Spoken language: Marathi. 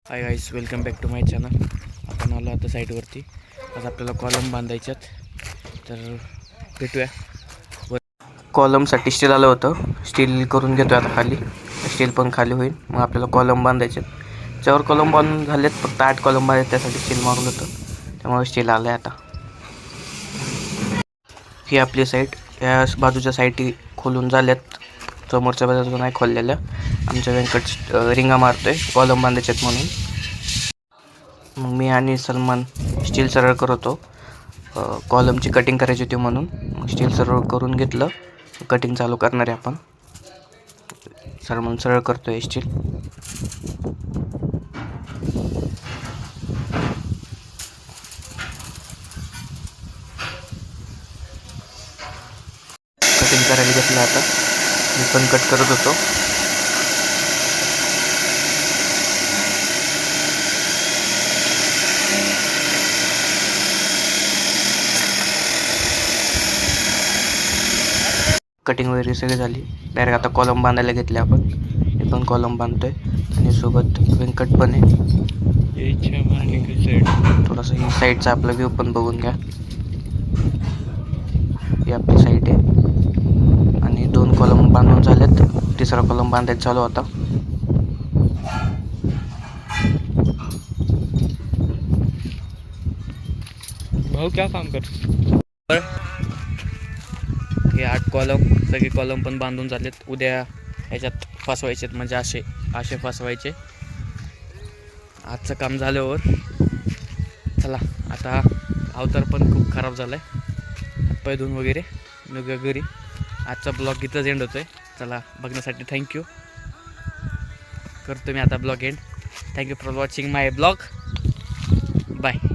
High guys, welcome back to my channel. आपण आलो आता साईडवरती. आज आपल्याला कॉलम बांधायच्यात, तर भेटूया. कॉलमसाठी स्टील आलं होतं. स्टील करून घेतो आता खाली. स्टील पण खाली होईल, मग आपल्याला कॉलम बांधायचे. 4 कॉलम बांधून झालेत, फक्त 8 कॉलम बांधायचे. त्यासाठी स्टील मागवलं होतं, त्यामुळे स्टील आलं आहे आता. ही आपली साईड. या बाजूच्या साईडी खोलून झाल्यात, समोरच्या बाजूला नाही खोललेल्या. आमच्या व्यंकट रिंगा मारतोय कॉलम बांधायच्यात म्हणून. मग मी आणि सलमान स्टील सरळ करत होतो. कॉलमची कटिंग करायची होती म्हणून मग स्टील सरळ करून घेतलं. कटिंग चालू करणार आहे आपण. सलमान सरळ करतोय स्टील. कटिंग करायला घेतलं आता. मी पण कट करत होतो. कटिंग वगैरे सगळी झाली. डायरेक्ट आता कॉलम बांधायला घेतले आपण. मी पण कॉलम बांधतोय आणि सोबत व्यंकट पण आहे. थोडासा ही साईडचा आपला व्ह्यू पण बघून घ्या. ही आपली साईड आहे आणि 2 कॉलम बांधून झालेत. तिसरा कॉलम बांधायचा चालू होता. भाऊ क्या काम कर? हे 8 कॉलम, सगळे कॉलम पण बांधून झालेत. उद्या ह्याच्यात फसवायचेत, म्हणजे असे फसवायचे. आजचं काम झाल्यावर चला आता. अवतार पण खूप खराब झाला आहे, हातपाय धुवून वगैरे निघूया घरी. आजचा ब्लॉग इथंच एंड होतो आहे. चला, बघण्यासाठी थँक्यू. करतो मी आता blog end. Thank you for watching my blog. Bye.